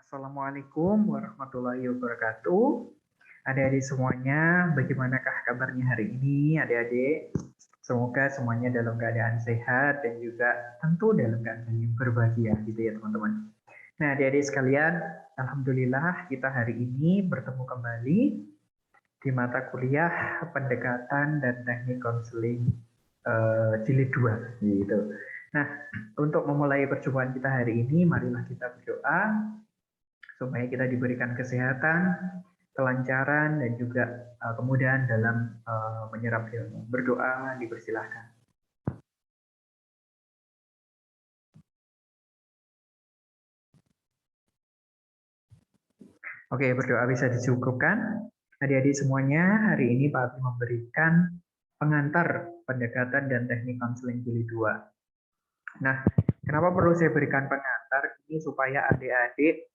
Assalamualaikum warahmatullahi wabarakatuh. Adik-adik semuanya, bagaimanakah kabarnya hari ini, adik-adik? Semoga semuanya dalam keadaan sehat dan juga tentu dalam keadaan yang berbahagia, gitu ya teman-teman. Nah, adik-adik sekalian, alhamdulillah kita hari ini bertemu kembali di mata kuliah pendekatan dan teknik konseling jilid 2, gitu. Nah, untuk memulai perjumpaan kita hari ini, marilah kita berdoa supaya kita diberikan kesehatan, kelancaran, dan juga kemudahan dalam menyerap ilmu. Berdoa, dipersilahkan. Oke, berdoa bisa dicukupkan. Adik-adik semuanya, hari ini Pak Abi memberikan pengantar pendekatan dan teknik konseling jilid 2. Nah, kenapa perlu saya berikan pengantar ini supaya adik-adik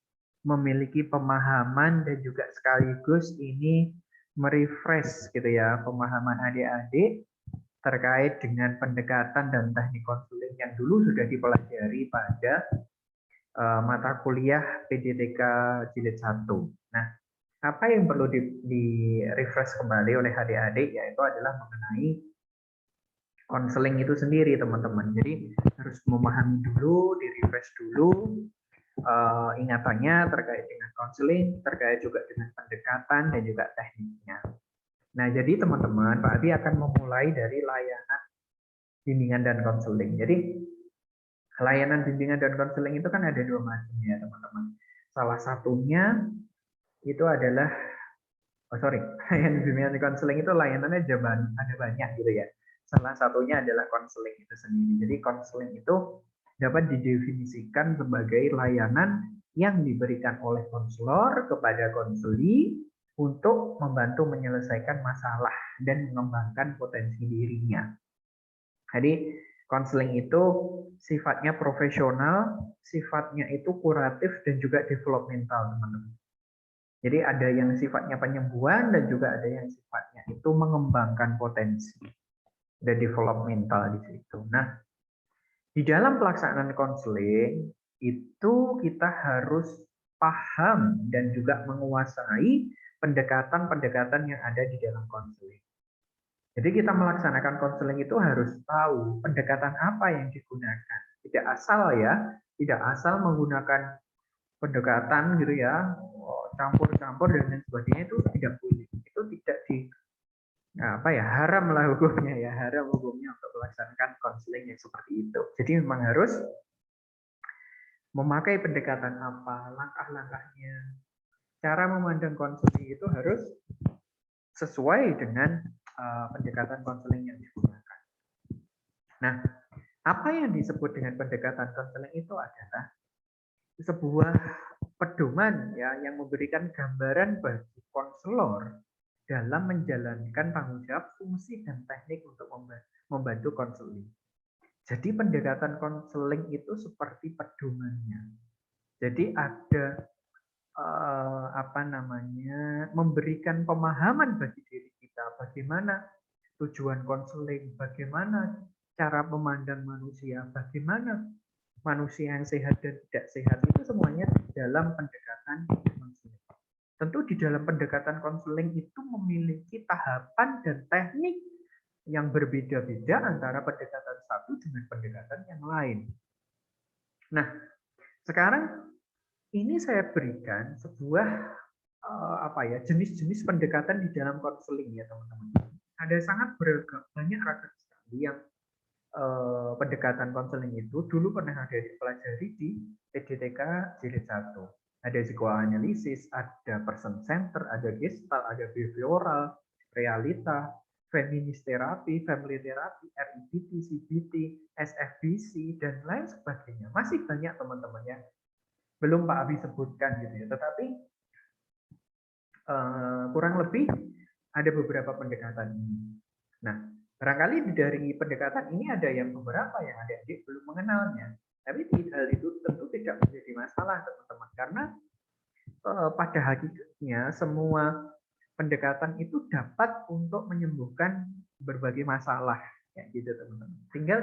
memiliki pemahaman dan juga sekaligus ini merefresh gitu ya pemahaman adik-adik terkait dengan pendekatan dan teknik konseling yang dulu sudah dipelajari pada mata kuliah PDTK jilid 1. Nah, apa yang perlu di refresh kembali oleh adik-adik yaitu adalah mengenai konseling itu sendiri, teman-teman. Jadi harus memahami dulu, di refresh dulu ingatannya terkait dengan konseling, terkait juga dengan pendekatan dan juga tekniknya. Nah, jadi teman-teman, Pak Abi akan memulai dari layanan bimbingan dan konseling. Jadi layanan bimbingan dan konseling itu kan ada dua macam ya, teman-teman. Salah satunya itu adalah layanan bimbingan dan konseling itu layanannya ada banyak gitu ya. Salah satunya adalah konseling itu sendiri. Jadi konseling itu dapat didefinisikan sebagai layanan yang diberikan oleh konselor kepada konseli untuk membantu menyelesaikan masalah dan mengembangkan potensi dirinya. Jadi konseling itu sifatnya profesional, sifatnya itu kuratif dan juga developmental, teman-teman. Jadi ada yang sifatnya penyembuhan dan juga ada yang sifatnya itu mengembangkan potensi. Ada developmental di situ. Nah, di dalam pelaksanaan konseling itu kita harus paham dan juga menguasai pendekatan-pendekatan yang ada di dalam konseling. Jadi kita melaksanakan konseling itu harus tahu pendekatan apa yang digunakan. Tidak asal ya, tidak asal menggunakan pendekatan gitu ya, campur-campur dan lain sebagainya itu tidak boleh. Itu tidak haram lah hukumnya ya, haram hukumnya untuk melaksanakan konseling yang seperti itu. Jadi memang harus memakai pendekatan apa, langkah-langkahnya, cara memandang konseling itu harus sesuai dengan pendekatan konseling yang digunakan. Nah, apa yang disebut dengan pendekatan konseling itu adalah sebuah pedoman ya yang memberikan gambaran bagi konselor dalam menjalankan tanggung jawab, fungsi dan teknik untuk membantu konseling. Jadi pendekatan konseling itu seperti pedomannya. Jadi ada memberikan pemahaman bagi diri kita bagaimana tujuan konseling, bagaimana cara memandang manusia, bagaimana manusia yang sehat dan tidak sehat itu semuanya dalam pendekatan konseling. Tentu di dalam pendekatan konseling itu memiliki tahapan dan teknik yang berbeda-beda antara pendekatan satu dengan pendekatan yang lain. Nah, sekarang ini saya berikan sebuah jenis-jenis pendekatan di dalam konseling ya teman-teman. Ada sangat banyak ragam sekali yang pendekatan konseling itu dulu pernah ada dipelajari di PDTK jilid 1. Ada psikoanalisis, ada person center, ada gestalt, ada behavioral, realita, feminist terapi, family terapi, REBT, CBT, SFBC, dan lain sebagainya. Masih banyak teman-teman ya. Belum Pak Abi sebutkan gitu ya. Tetapi kurang lebih ada beberapa pendekatan ini. Nah, barangkali dari pendekatan ini ada yang beberapa yang adik-adik belum mengenalnya. Tapi hal itu tentu tidak menjadi masalah teman-teman. Karena pada hakikatnya semua pendekatan itu dapat untuk menyembuhkan berbagai masalah. Ya, gitu teman-teman. Tinggal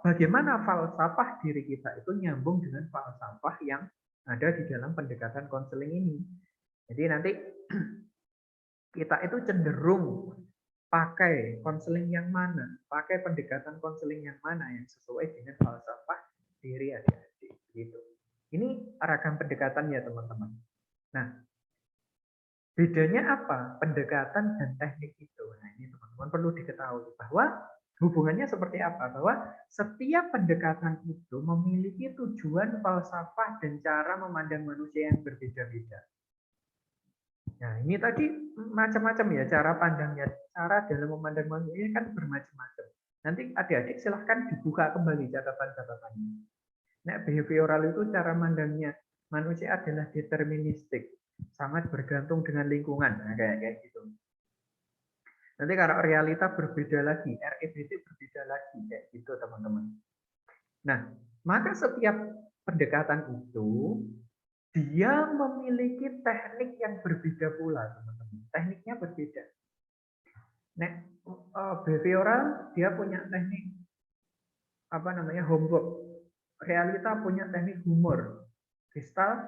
bagaimana falsafah diri kita itu nyambung dengan falsafah yang ada di dalam pendekatan konseling ini. Jadi nanti kita itu cenderung pakai konseling yang mana, pakai pendekatan konseling yang mana yang sesuai dengan falsafah diri adik-adik. Gitu. Ini ragam pendekatan ya teman-teman. Nah, bedanya apa? Pendekatan dan teknik itu. Nah, ini teman-teman perlu diketahui bahwa hubungannya seperti apa? Bahwa setiap pendekatan itu memiliki tujuan, falsafah, dan cara memandang manusia yang berbeda-beda. Nah, ini tadi macam-macam ya cara pandangnya, cara dalam memandang manusia ini kan bermacam-macam. Nanti adik-adik silahkan dibuka kembali catatan-catatannya. Nah, behavioral itu cara mandangnya manusia adalah deterministik, sangat bergantung dengan lingkungan, nah, kayak gitu. Nanti kalau realita berbeda lagi, REBT berbeda lagi, kayak gitu teman-teman. Nah, maka setiap pendekatan itu dia memiliki teknik yang berbeda pula, teman-teman. Tekniknya berbeda. Nah, behavioral dia punya teknik apa namanya homework. Realita punya teknik humor. Gestalt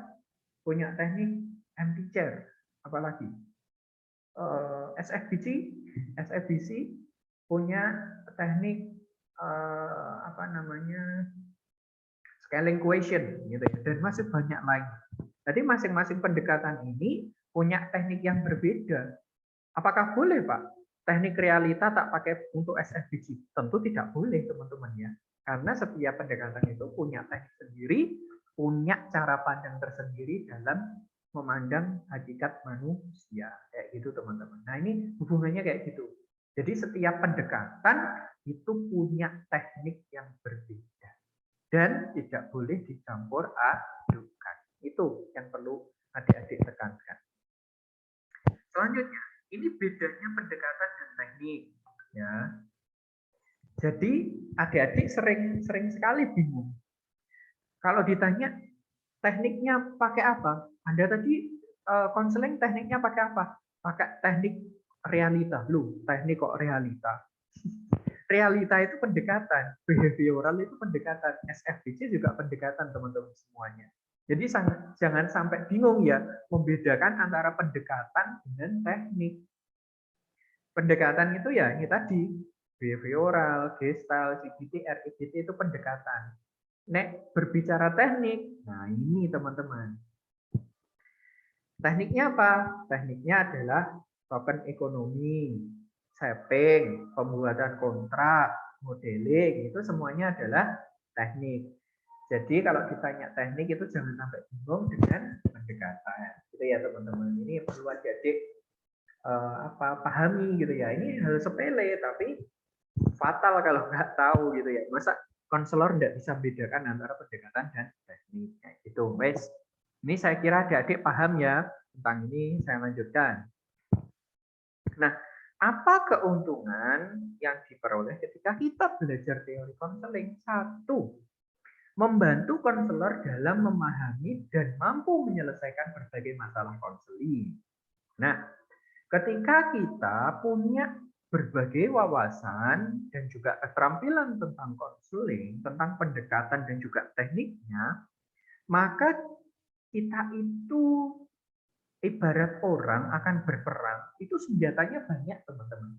punya teknik empty chair. Apalagi SFBC punya teknik apa namanya scaling question gitu ya, dan masih banyak lagi. Jadi masing-masing pendekatan ini punya teknik yang berbeda. Apakah boleh, Pak, teknik realita tak pakai untuk SFBC? Tentu tidak boleh, teman-teman ya. Karena setiap pendekatan itu punya teknik sendiri, punya cara pandang tersendiri dalam memandang hakikat manusia. Kayak gitu, teman-teman. Nah, ini hubungannya kayak gitu. Jadi setiap pendekatan itu punya teknik yang berbeda. Dan tidak boleh dicampur adukan. Itu yang perlu adik-adik tekankan. Selanjutnya, ini bedanya pendekatan dan teknik. Ya. Jadi adik-adik sering sekali bingung. Kalau ditanya tekniknya pakai apa? Anda tadi konseling tekniknya pakai apa? Pakai teknik realita. Loh, teknik kok realita? Realita itu pendekatan, behavioral itu pendekatan, SFBC juga pendekatan teman-teman semuanya. Jadi jangan sampai bingung ya membedakan antara pendekatan dengan teknik. Pendekatan itu ya ini tadi, behavioral, gestalt, CBT, REBT itu pendekatan. Nek berbicara teknik, nah ini teman-teman. Tekniknya apa? Tekniknya adalah token ekonomi, shaping, pembuatan kontrak, modeling, itu semuanya adalah teknik. Jadi kalau ditanya teknik itu jangan sampai bingung dengan pendekatan. Gitu ya teman-teman. Ini perlu adik-adik pahami gitu ya. Ini hal sepele tapi fatal kalau nggak tahu gitu ya. Masa konselor nggak bisa membedakan antara pendekatan dan teknik kayak gitu. Wes, ini saya kira adik-adik paham ya tentang ini. Saya lanjutkan. Nah, apa keuntungan yang diperoleh ketika kita belajar teori konseling? Satu, membantu konselor dalam memahami dan mampu menyelesaikan berbagai masalah konseling. Nah, ketika kita punya berbagai wawasan dan juga keterampilan tentang konseling, tentang pendekatan dan juga tekniknya, maka kita itu ibarat orang akan berperang, itu senjatanya banyak, teman-teman.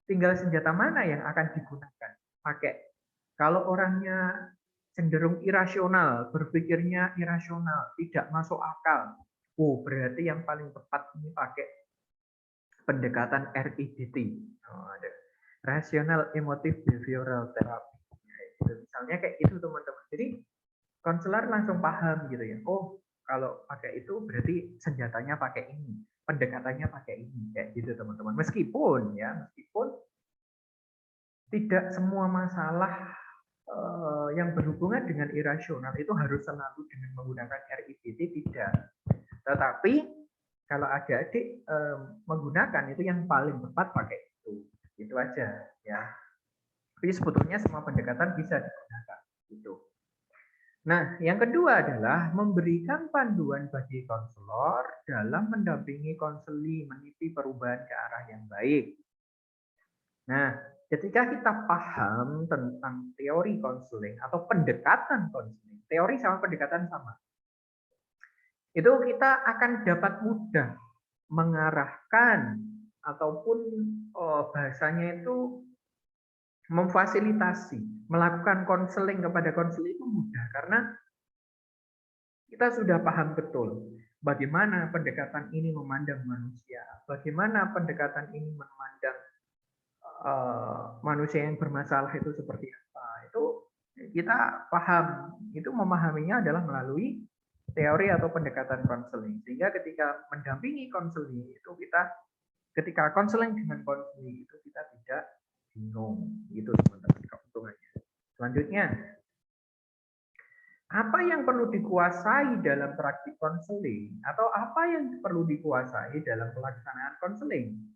Tinggal senjata mana yang akan digunakan. Pakai. Kalau orangnya cenderung irasional, berpikirnya irasional, tidak masuk akal. Oh, berarti yang paling tepat ini pakai pendekatan REBT. Oh, ada. Rational Emotive Behavioral Therapy. Misalnya kayak itu teman-teman. Jadi konselor langsung paham gitu ya. Oh, kalau pakai itu berarti senjatanya pakai ini, pendekatannya pakai ini, kayak gitu teman-teman. Meskipun tidak semua masalah yang berhubungan dengan irasional itu harus selalu dengan menggunakan REBT, tidak. Tetapi kalau adik-adik menggunakan itu yang paling tepat pakai itu aja ya. Tapi sebetulnya semua pendekatan bisa digunakan itu. Nah, yang kedua adalah memberikan panduan bagi konselor dalam mendampingi konseli meniti perubahan ke arah yang baik. Nah, ketika kita paham tentang teori konseling atau pendekatan konseling, teori sama pendekatan sama. itu kita akan dapat mudah mengarahkan ataupun bahasanya itu memfasilitasi, melakukan konseling kepada konselor itu mudah karena kita sudah paham betul bagaimana pendekatan ini memandang manusia, bagaimana pendekatan ini memandang manusia yang bermasalah itu seperti apa. Itu kita paham, itu memahaminya adalah melalui teori atau pendekatan konseling. Sehingga ketika mendampingi konseling itu kita ketika konseling dengan konseling itu kita tidak bingung. Itu teman-teman keuntungannya. Selanjutnya, apa yang perlu dikuasai dalam praktik konseling atau apa yang perlu dikuasai dalam pelaksanaan konseling?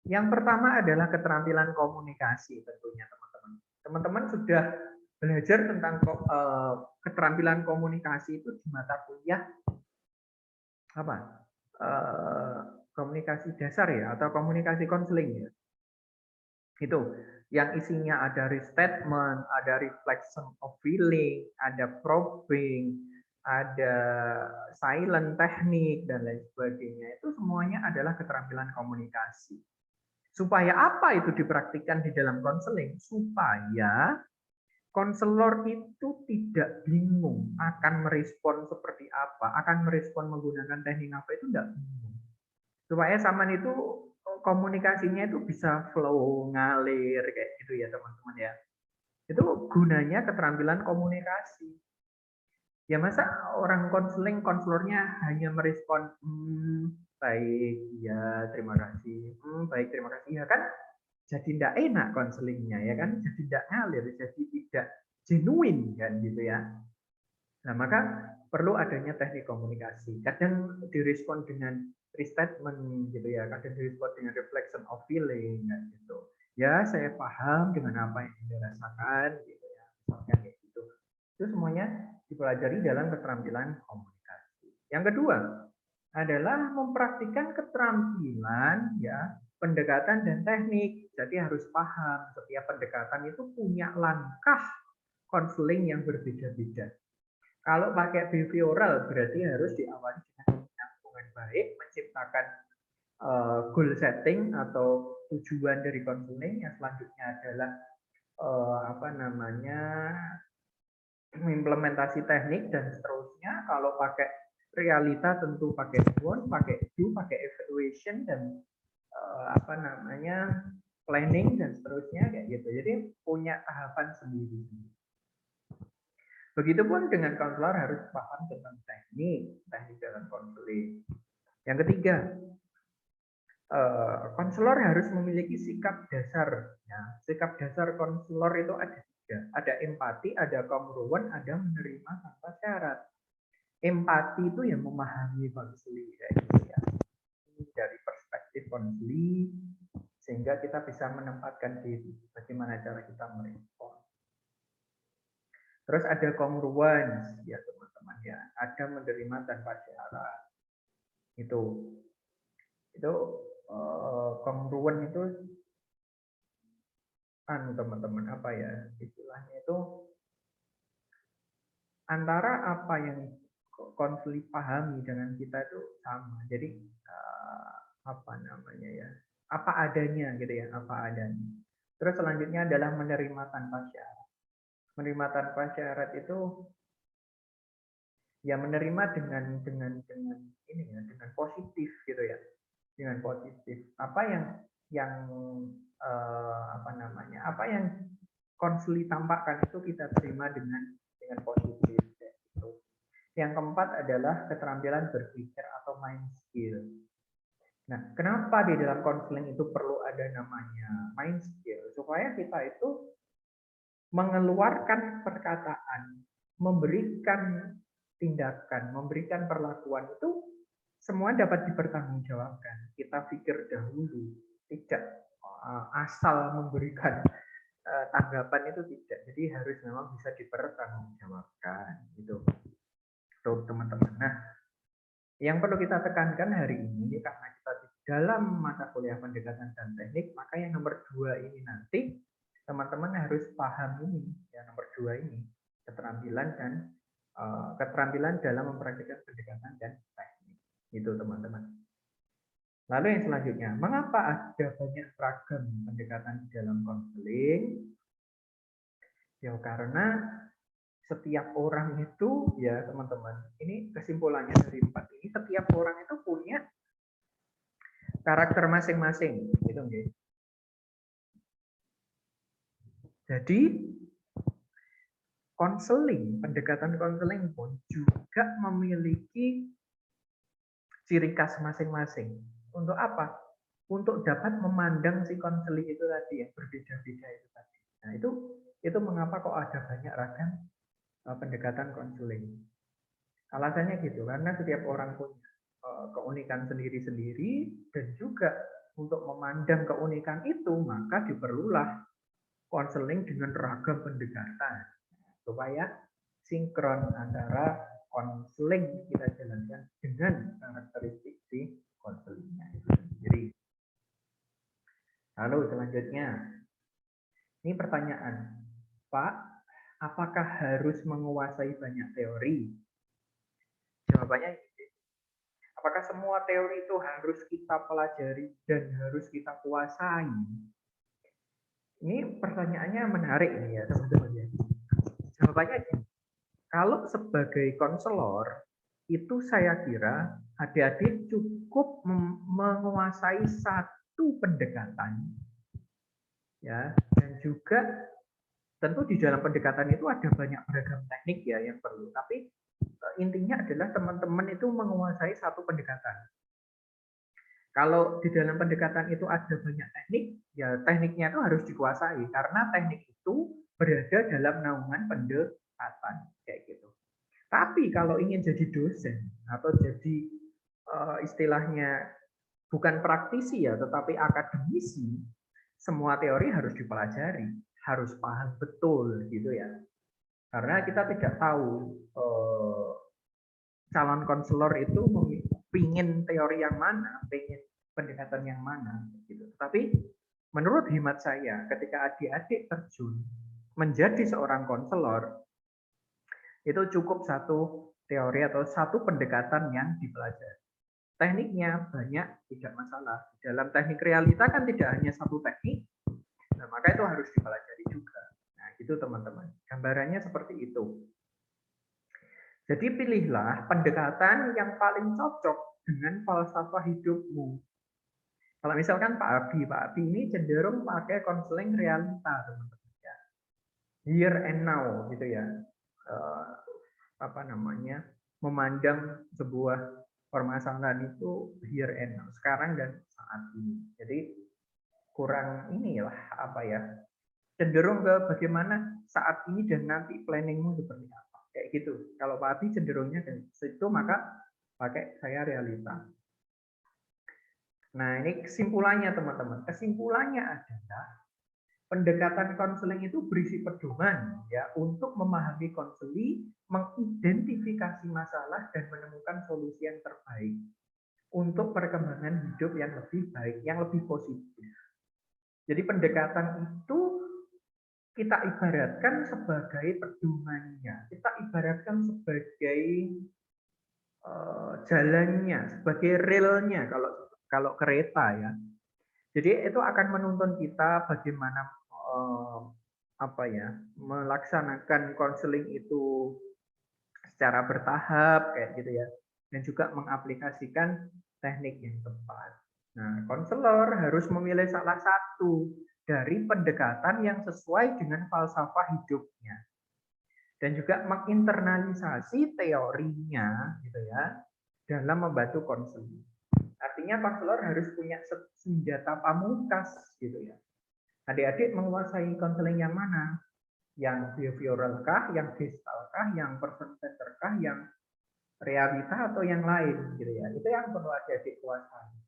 Yang pertama adalah keterampilan komunikasi tentunya teman-teman. Teman-teman sudah belajar tentang keterampilan komunikasi itu di mata kuliah apa? Komunikasi dasar ya atau komunikasi konseling ya. Itu yang isinya ada restatement, ada reflection of feeling, ada probing, ada silent teknik dan lain sebagainya. Itu semuanya adalah keterampilan komunikasi. Supaya apa itu dipraktikkan di dalam konseling? Supaya konselor itu tidak bingung akan merespon seperti apa, akan merespon menggunakan teknik apa itu tidak bingung. Supaya zaman itu komunikasinya itu bisa flow, ngalir kayak gitu ya teman-teman ya. Itu gunanya keterampilan komunikasi. Ya masa orang konseling, konselornya hanya merespon baik, ya terima kasih, baik terima kasih ya kan? Jadi tidak enak konselingnya ya kan? Jadi tidak ngalir, jadi tidak genuine kan gitu ya. Nah maka perlu adanya teknik komunikasi. Kadang direspon dengan restatement gitu ya, kadang direspon dengan reflection of feeling kan gitu. Ya saya paham dengan apa yang Anda rasakan gitu ya, misalnya kayak gitu. Itu semuanya dipelajari dalam keterampilan komunikasi. Yang kedua adalah mempraktikkan keterampilan ya pendekatan dan teknik. Jadi harus paham setiap pendekatan itu punya langkah konseling yang berbeda-beda. Kalau pakai behavioral berarti harus diawali dengan hubungan baik, menciptakan goal setting atau tujuan dari konseling. Yang selanjutnya adalah apa namanya implementasi teknik dan seterusnya. Kalau pakai realita tentu pakai want, pakai do, pakai evaluation dan apa namanya planning dan seterusnya kayak gitu. Jadi punya tahapan sendiri. Begitupun dengan konselor harus paham tentang teknik dalam konseling. Yang ketiga, konselor harus memiliki sikap dasar. Ya, sikap dasar konselor itu ada tiga. Ada empati, ada kongruent, ada menerima tanpa syarat. Empati itu yang memahami konseling kayak gitu ya. Dari perspektif konseling sehingga kita bisa menempatkan diri bagaimana cara kita merespon. Terus ada congruence ya teman-teman ya, ada menerima tanpa syarat. Itu congruent itu teman-teman apa ya istilahnya itu antara apa yang konseling pahami dengan kita itu sama. Jadi apa namanya ya, apa adanya gitu ya, apa adanya. Terus selanjutnya adalah menerima tanpa syarat. Menerima tanpa syarat itu ya menerima dengan ini ya, dengan positif gitu ya, dengan positif. Apa yang apa namanya, apa yang konseli tampakkan itu kita terima dengan positif. Gitu. Yang keempat adalah keterampilan berpikir atau mind skill. Nah, kenapa di dalam konseling itu perlu ada namanya mind skill? Supaya kita itu mengeluarkan perkataan, memberikan tindakan, memberikan perlakuan itu semua dapat dipertanggungjawabkan. Kita pikir dahulu, tidak asal memberikan tanggapan itu tidak. Jadi harus memang bisa dipertanggungjawabkan gitu. Tuh teman-teman. Nah, yang perlu kita tekankan hari ini karena kita di dalam mata kuliah pendekatan dan teknik, maka yang nomor 2 ini nanti teman-teman harus paham ini, yang nomor 2 ini keterampilan dan keterampilan dalam mempraktikkan pendekatan dan teknik. Itu teman-teman. Lalu yang selanjutnya, mengapa ada banyak ragam pendekatan di dalam konseling? Ya karena setiap orang itu, ya teman-teman, ini kesimpulannya dari 4 ini, setiap orang itu punya karakter masing-masing, gitu. Jadi konseling, pendekatan konseling pun juga memiliki ciri khas masing-masing. Untuk apa? Untuk dapat memandang si konseling itu tadi yang berbeda-beda itu tadi. Nah, itu mengapa kok ada banyak ragam pendekatan konseling. Alasannya gitu, karena setiap orang punya keunikan sendiri-sendiri dan juga untuk memandang keunikan itu maka diperlulah konseling dengan ragam pendekatan supaya sinkron antara konseling kita jalankan dengan karakteristik si konselingnya itu sendiri. Lalu selanjutnya, ini pertanyaan, Pak, apakah harus menguasai banyak teori? Jawabannya, apakah semua teori itu harus kita pelajari dan harus kita kuasai? Ini pertanyaannya menarik nih ya teman-teman ya. Jawabannya gini, kalau sebagai konselor itu saya kira adik-adik cukup menguasai satu pendekatan ya, dan juga tentu di dalam pendekatan itu ada banyak beragam teknik ya yang perlu, tapi intinya adalah teman-teman itu menguasai satu pendekatan. Kalau di dalam pendekatan itu ada banyak teknik, ya tekniknya itu harus dikuasai karena teknik itu berada dalam naungan pendekatan kayak gitu. Tapi kalau ingin jadi dosen atau jadi istilahnya bukan praktisi ya, tetapi akademisi, semua teori harus dipelajari, harus paham betul gitu ya. Karena kita tidak tahu calon konselor itu ingin teori yang mana, ingin pendekatan yang mana gitu. Tapi menurut hemat saya, ketika adik-adik terjun menjadi seorang konselor, itu cukup satu teori atau satu pendekatan yang dipelajari. Tekniknya banyak, tidak masalah. Dalam teknik realita kan tidak hanya satu teknik, nah, maka itu harus dipelajari juga. Nah, itu teman-teman. Gambarannya seperti itu. Jadi pilihlah pendekatan yang paling cocok dengan falsafah hidupmu. Kalau misalkan Pak Abi ini cenderung pakai konseling realita, teman-teman ya. Here and now gitu ya. Memandang sebuah permasalahan itu here and now, sekarang dan saat ini. Jadi kurang inilah cenderung ke bagaimana saat ini dan nanti planningmu seperti apa, kayak gitu. Kalau Pak Abi cenderungnya ke situ, maka pakai saya realita. Nah, ini kesimpulannya teman-teman. Kesimpulannya adalah pendekatan konseling itu berisi pedoman ya untuk memahami konseling, mengidentifikasi masalah dan menemukan solusi yang terbaik untuk perkembangan hidup yang lebih baik, yang lebih positif. Jadi pendekatan itu kita ibaratkan sebagai pedomannya, kita ibaratkan sebagai jalannya, sebagai relnya kalau kereta ya. Jadi itu akan menuntun kita bagaimana melaksanakan konseling itu secara bertahap kayak gitu ya, dan juga mengaplikasikan teknik yang tepat. Nah, konselor harus memilih salah satu dari pendekatan yang sesuai dengan falsafah hidupnya dan juga menginternalisasi teorinya gitu ya dalam membantu konseling. Artinya konselor harus punya senjata pamungkas gitu ya. Adik-adik menguasai konseling yang mana? Yang behavioral kah, yang gestalt kah, yang person centered kah, yang realita atau yang lain gitu ya. Itu yang perlu adik-adik kuasai.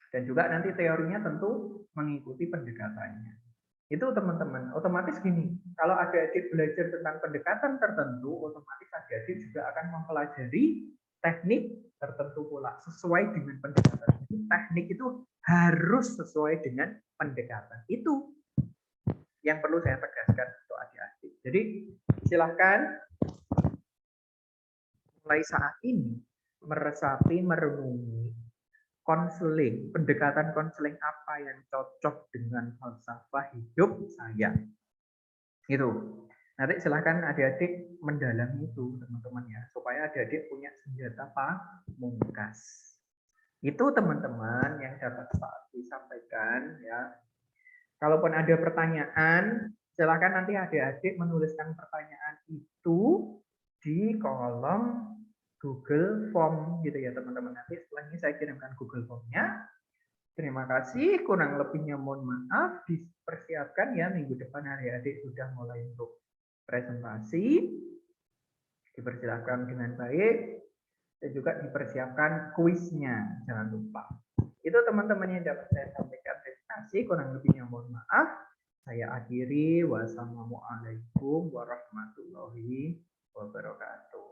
Dan juga nanti teorinya tentu mengikuti pendekatannya. Itu teman-teman, otomatis gini, kalau adik-adik belajar tentang pendekatan tertentu, otomatis adik-adik juga akan mempelajari teknik tertentu pula sesuai dengan pendekatan. Jadi teknik itu harus sesuai dengan pendekatan. Itu yang perlu saya tegaskan untuk adik-adik. Jadi silahkan mulai saat ini meresapi, merenungi konseling, pendekatan konseling apa yang cocok dengan falsafah hidup saya. Itu. Nanti silahkan adik-adik mendalami itu teman-teman ya, supaya adik-adik punya senjata pamungkas. Itu teman-teman yang dapat Pak disampaikan ya. Kalaupun ada pertanyaan, silahkan nanti adik-adik menuliskan pertanyaan itu di kolom Google Form gitu ya teman-teman. Nanti setelah ini saya kirimkan Google Form-nya. Terima kasih, kurang lebihnya mohon maaf. Dipersiapkan ya, minggu depan adik-adik sudah mulai untuk presentasi. Dipersiapkan dengan baik. Dan juga dipersiapkan kuisnya, jangan lupa. Itu teman-teman yang dapat saya sampaikan. Terima kasih, kurang lebihnya mohon maaf. Saya akhiri. Wassalamualaikum warahmatullahi wabarakatuh.